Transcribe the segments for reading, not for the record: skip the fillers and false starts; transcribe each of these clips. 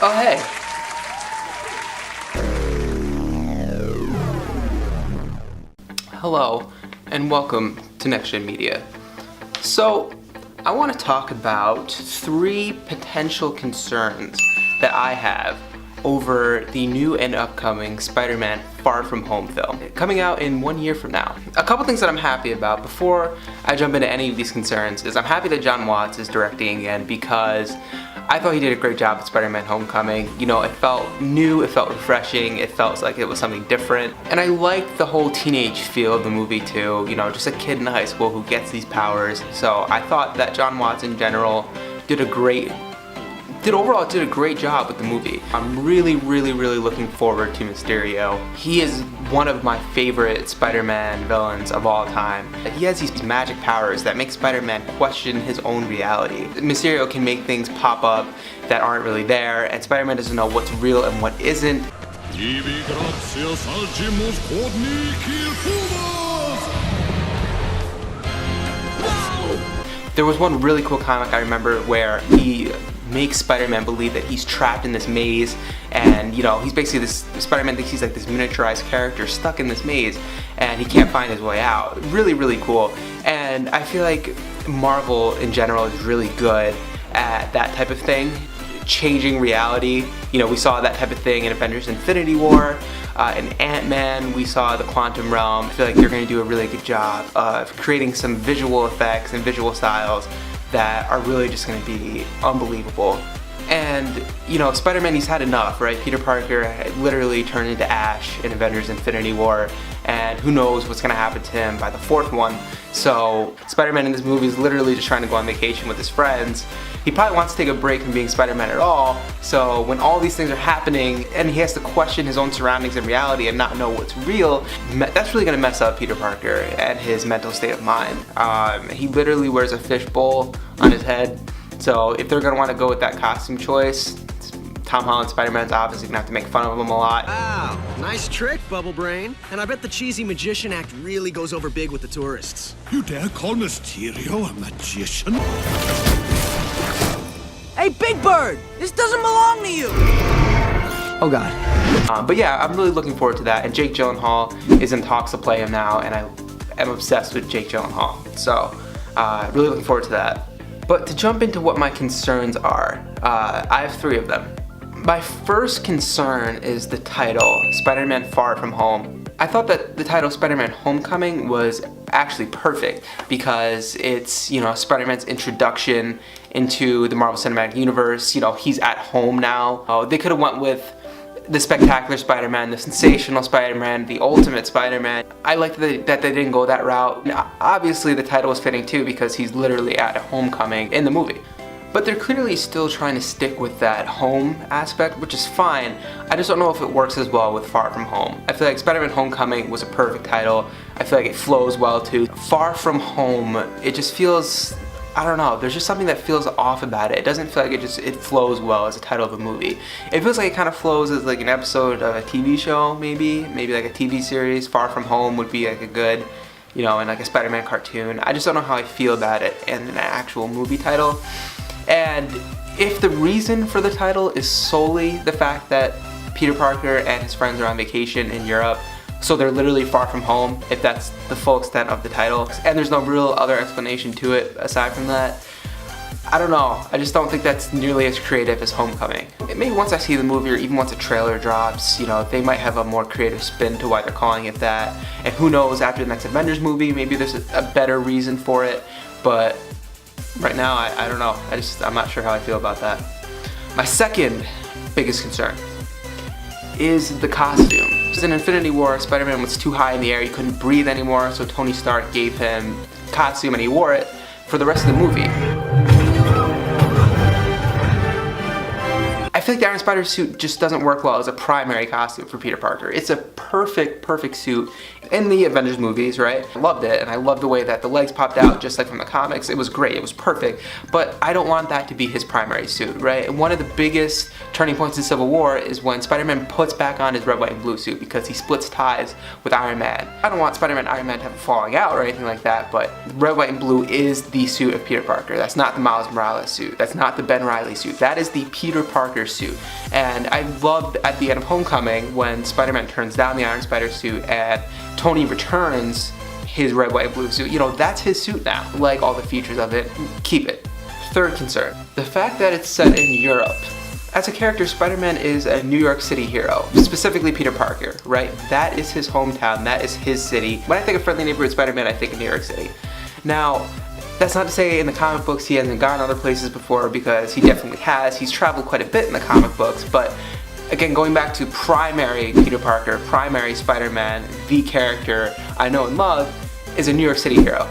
Oh, hey. Hello, and welcome to Next Gen Media. So, I want to talk about 3 potential concerns that I have over the new and upcoming Spider-Man Far From Home film, coming out in 1 year from now. A couple things that I'm happy about before I jump into any of these concerns is I'm happy that Jon Watts is directing again, because I thought he did a great job with Spider-Man Homecoming. You know, it felt new, it felt refreshing, it felt like it was something different. And I liked the whole teenage feel of the movie too, you know, just a kid in high school who gets these powers. So I thought that Jon Watts in general did a great job with the movie. I'm really looking forward to Mysterio. He is one of my favorite Spider-Man villains of all time. He has these magic powers that make Spider-Man question his own reality. Mysterio can make things pop up that aren't really there, and Spider-Man doesn't know what's real and what isn't. There was one really cool comic I remember where he makes Spider-Man believe that he's trapped in this maze, and you know, he's basically this, Spider-Man thinks he's like this miniaturized character stuck in this maze and he can't find his way out. Really cool. And I feel like Marvel in general is really good at that type of thing, changing reality. You know, we saw that type of thing in Avengers Infinity War, in Ant-Man, we saw the quantum realm. I feel like they're going to do a really good job of creating some visual effects and visual styles that are really just going to be unbelievable. And, you know, Spider-Man, he's had enough, right? Peter Parker literally turned into Ash in Avengers Infinity War, and who knows what's going to happen to him by the 4th one. So, Spider-Man in this movie is literally just trying to go on vacation with his friends. He probably wants to take a break from being Spider-Man at all, so when all these things are happening and he has to question his own surroundings and reality and not know what's real, that's really going to mess up Peter Parker and his mental state of mind. He literally wears a fishbowl on his head, so if they're going to want to go with that costume choice, Tom Holland Spider-Man's obviously gonna have to make fun of him a lot. Wow, nice trick, Bubble Brain. And I bet the cheesy magician act really goes over big with the tourists. You dare call Mysterio a magician? Hey, Big Bird! This doesn't belong to you! Oh god. But yeah, I'm really looking forward to that, and Jake Gyllenhaal is in talks to play him now, and I am obsessed with Jake Gyllenhaal. So, really looking forward to that. But to jump into what my concerns are, I have 3 of them. My first concern is the title, Spider-Man Far From Home. I thought that the title Spider-Man Homecoming was actually perfect because it's, you know, Spider-Man's introduction into the Marvel Cinematic Universe. You know, he's at home now. They could have went with the Spectacular Spider-Man, the Sensational Spider-Man, the Ultimate Spider-Man. I like that they didn't go that route. Now, obviously the title was fitting too because he's literally at homecoming in the movie. But they're clearly still trying to stick with that home aspect, which is fine. I just don't know if it works as well with Far From Home. I feel like Spider-Man Homecoming was a perfect title. I feel like it flows well too. Far From Home, it just feels, I don't know, there's just something that feels off about it. It doesn't feel like it flows well as a title of a movie. It feels like it kind of flows as like an episode of a TV show, maybe like a TV series. Far From Home would be like a good, you know, and like a Spider-Man cartoon. I just don't know how I feel about it in an actual movie title. And if the reason for the title is solely the fact that Peter Parker and his friends are on vacation in Europe, so they're literally far from home, if that's the full extent of the title, and there's no real other explanation to it aside from that, I don't know. I just don't think that's nearly as creative as Homecoming. Maybe once I see the movie, or even once a trailer drops, you know, they might have a more creative spin to why they're calling it that. And who knows, after the next Avengers movie, maybe there's a better reason for it. But right now, I don't know. I'm not sure how I feel about that. My second biggest concern is the costume. In Infinity War, Spider-Man was too high in the air, he couldn't breathe anymore, so Tony Stark gave him a costume and he wore it for the rest of the movie. I feel like the Iron Spider suit just doesn't work well as a primary costume for Peter Parker. It's a perfect suit in the Avengers movies, right? I loved it, and I loved the way that the legs popped out just like from the comics. It was great, it was perfect, but I don't want that to be his primary suit, right? And one of the biggest turning points in Civil War is when Spider-Man puts back on his red, white, and blue suit because he splits ties with Iron Man. I don't want Spider-Man and Iron Man to have a falling out or anything like that, but red, white, and blue is the suit of Peter Parker. That's not the Miles Morales suit. That's not the Ben Reilly suit. That is the Peter Parker suit. And I loved at the end of Homecoming when Spider-Man turns down the Iron Spider suit and Tony returns his red, white, and blue suit. You know, that's his suit now. Like all the features of it, keep it. Third concern, the fact that it's set in Europe. As a character, Spider-Man is a New York City hero, specifically Peter Parker, right? That is his hometown, that is his city. When I think of Friendly Neighborhood Spider-Man, I think of New York City. Now, that's not to say in the comic books he hasn't gone other places before, because he definitely has. He's traveled quite a bit in the comic books, but again, going back to primary Peter Parker, primary Spider-Man, the character I know and love, is a New York City hero.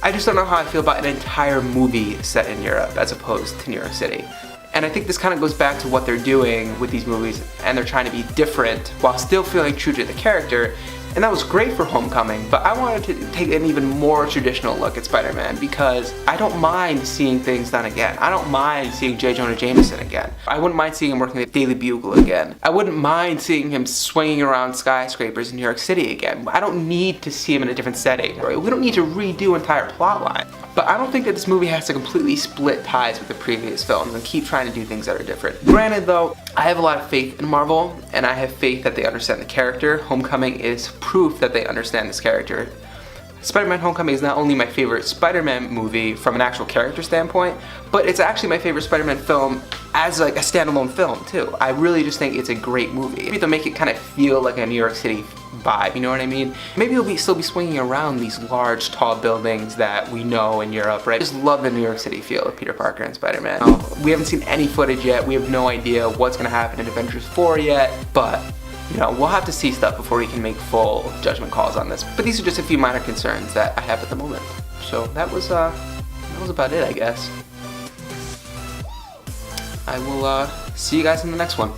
I just don't know how I feel about an entire movie set in Europe as opposed to New York City. And I think this kind of goes back to what they're doing with these movies, and they're trying to be different while still feeling true to the character. And that was great for Homecoming, but I wanted to take an even more traditional look at Spider-Man because I don't mind seeing things done again. I don't mind seeing J. Jonah Jameson again. I wouldn't mind seeing him working at Daily Bugle again. I wouldn't mind seeing him swinging around skyscrapers in New York City again. I don't need to see him in a different setting. Right? We don't need to redo entire plotline. But I don't think that this movie has to completely split ties with the previous films and keep trying to do things that are different. Granted though, I have a lot of faith in Marvel, and I have faith that they understand the character. Homecoming is proof that they understand this character. Spider-Man Homecoming is not only my favorite Spider-Man movie from an actual character standpoint, but it's actually my favorite Spider-Man film as like a standalone film too. I really just think it's a great movie. Maybe they'll make it kind of feel like a New York City vibe, you know what I mean? Maybe it'll still be swinging around these large, tall buildings that we know in Europe, right? I just love the New York City feel of Peter Parker and Spider-Man. We haven't seen any footage yet. We have no idea what's gonna happen in Avengers 4 yet, but you know, we'll have to see stuff before we can make full judgment calls on this. But these are just a few minor concerns that I have at the moment. So that was about it, I guess. I will see you guys in the next one.